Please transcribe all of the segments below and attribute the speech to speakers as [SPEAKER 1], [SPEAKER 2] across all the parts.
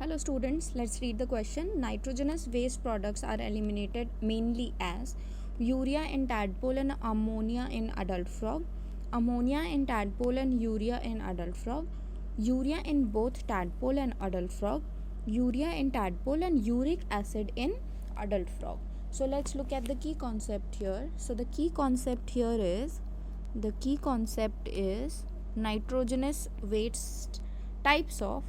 [SPEAKER 1] Hello students, let's read the question. Nitrogenous waste products are eliminated mainly as urea in tadpole and ammonia in adult frog, ammonia in tadpole and urea in adult frog, urea in both tadpole and adult frog, urea in tadpole and uric acid in adult frog. So let's look at the key concept here. So the key concept is nitrogenous waste types of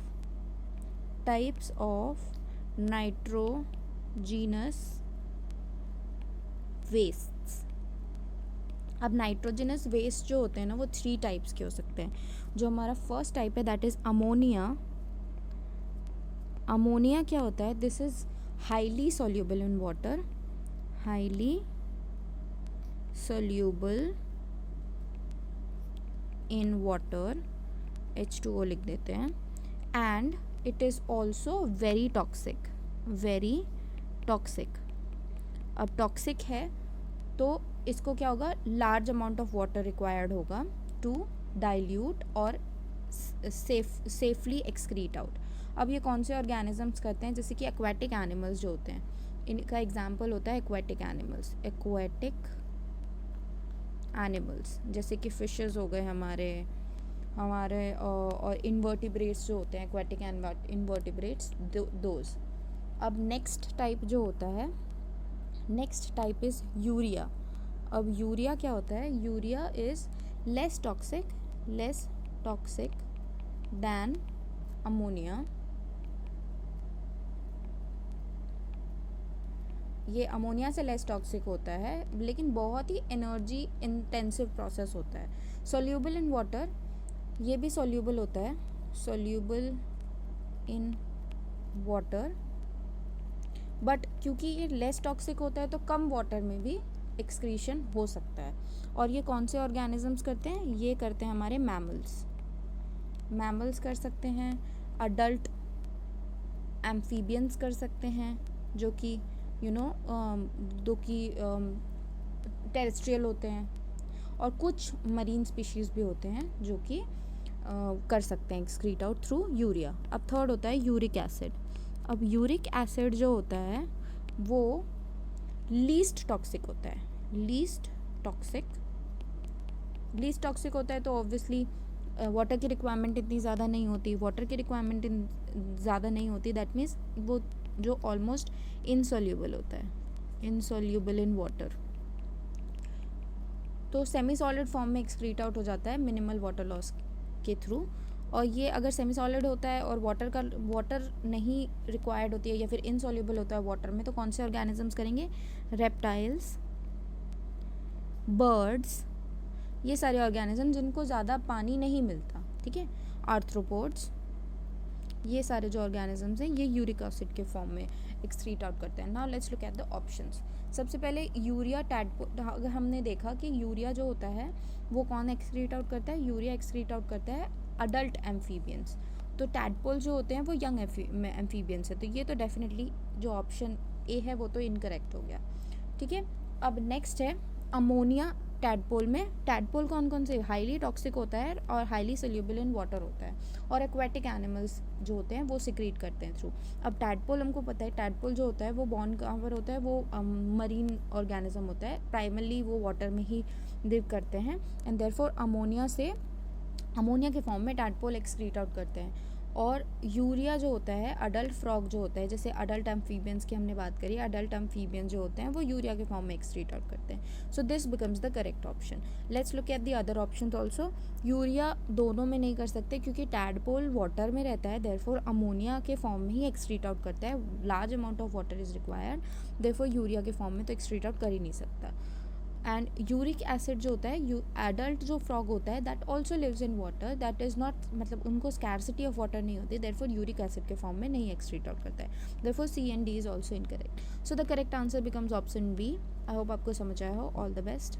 [SPEAKER 1] nitrogenous wastes. अब nitrogenous waste जो होते हैं ना वो 3 types के हो सकते हैं. जो हमारा फर्स्ट टाइप है दैट इज अमोनिया. अमोनिया क्या होता है? This is highly soluble in water, highly soluble in water, H2O लिख देते हैं. And it is also very toxic. अब टॉक्सिक है तो इसको क्या होगा? Large amount of water required होगा टू डाइल्यूट और सेफली एक्सक्रीट आउट. अब ये कौन से ऑर्गेनिजम्स करते हैं? जैसे कि एक्वेटिक एनिमल्स जो होते हैं, इनका एग्जाम्पल होता है एक्वेटिक एनिमल्स जैसे कि फिशेस हो गए हमारे और इन्वर्टिब्रेट्स जो होते हैं, एक्वेटिक इन्वर्टिब्रेट्स दोज. अब नेक्स्ट टाइप जो होता है, नेक्स्ट टाइप इज़ यूरिया. अब यूरिया क्या होता है? Urea is less toxic than ammonia. ये अमोनिया से लेस टॉक्सिक होता है लेकिन बहुत ही एनर्जी इंटेंसिव प्रोसेस होता है. सॉल्यूबल इन वाटर, ये भी सॉल्यूबल होता है, सॉल्यूबल इन वाटर, बट क्योंकि ये लेस टॉक्सिक होता है तो कम वाटर में भी एक्सक्रीशन हो सकता है. और ये कौन से ऑर्गेनिजम्स करते हैं? ये करते हैं हमारे मैमल्स कर सकते हैं, अडल्ट एम्फीबियंस कर सकते हैं जो कि टेरेस्ट्रियल होते हैं, और कुछ मरीन स्पीशीज़ भी होते हैं जो कि कर सकते हैं एक्सक्रीट आउट थ्रू यूरिया. अब थर्ड होता है यूरिक एसिड. अब यूरिक एसिड जो होता है वो लीस्ट टॉक्सिक होता है. लीस्ट टॉक्सिक होता है तो ऑब्वियसली वाटर की रिक्वायरमेंट इतनी ज़्यादा नहीं होती. दैट मीन्स वो जो ऑलमोस्ट इनसॉल्यूबल होता है, इनसॉल्यूबल इन वाटर, तो सेमी सॉलिड फॉर्म में एक्सक्रीट आउट हो जाता है मिनिमल वाटर लॉस के थ्रू. और ये अगर सेमी सॉलिड होता है और वाटर नहीं रिक्वायर्ड होती है या फिर इनसॉल्यूबल होता है वाटर में, तो कौन से ऑर्गेनिजम्स करेंगे? रेप्टाइल्स, बर्ड्स, ये सारे ऑर्गेनिज्म जिनको ज़्यादा पानी नहीं मिलता, ठीक है, आर्थ्रोपोड्स, ये सारे जो ऑर्गेनिजम्स हैं ये यूरिक एसिड के फॉर्म में एक्सक्रीट आउट करते हैं. Now let's look at the options. सबसे पहले यूरिया टैडपोल. अगर हमने देखा कि यूरिया जो होता है वो कौन एक्सक्रीट आउट करता है? यूरिया एक्सक्रीट आउट करता है अडल्ट एम्फीबियंस. तो टैडपोल जो होते हैं वो यंग एम्फीबियंस है, तो ये तो डेफिनेटली जो ऑप्शन ए है वो तो इनकरेक्ट हो गया, ठीक है. अब नेक्स्ट है अमोनिया टैडपोल में. टैडपोल कौन से? हाईली टॉक्सिक होता है और हाईली सोल्यूबल इन वाटर होता है, और एक्वेटिक एनिमल्स जो होते हैं वो सिक्रीट करते हैं थ्रू. अब टैडपोल हमको पता है, टैडपोल जो होता है वो बॉर्न कहाँ पर होता है? वो मरीन ऑर्गेनिज्म होता है, प्राइमरली वो वाटर में ही लिव करते हैं. एंड देयरफॉर अमोनिया के फॉर्म में टैडपोल एक्सक्रीट आउट करते हैं. और यूरिया जो होता है अडल्ट फ्रॉग जो होता है, जैसे अडल्ट एम्फीबियंस की हमने बात करी, अडल्ट एम्फीबियंस जो होते हैं वो यूरिया के फॉर्म में एक्सक्रीट आउट करते हैं. So this becomes the correct option. Let's look at the other option also. Urea दोनों में नहीं कर सकते क्योंकि टैडपोल वाटर में रहता है, देयरफॉर अमोनिया के फॉर्म में ही एक्सक्रीट आउट करता है. Large amount of water is required, therefore urea के फॉर्म में तो एक्सक्रीट आउट कर ही नहीं सकता. एंड यूरिक एसिड जो होता है, एडल्ट जो फ्रॉग होता है that also lives in water, that is not, मतलब उनको स्कैरसिटी ऑफ वाटर नहीं होती, देयरफॉर यूरिक एसिड के फॉर्म में नहीं एक्सक्रीट आउट करता है. Therefore C and D is also incorrect. So the correct answer becomes option B. I hope आपको समझ आया हो. All the best.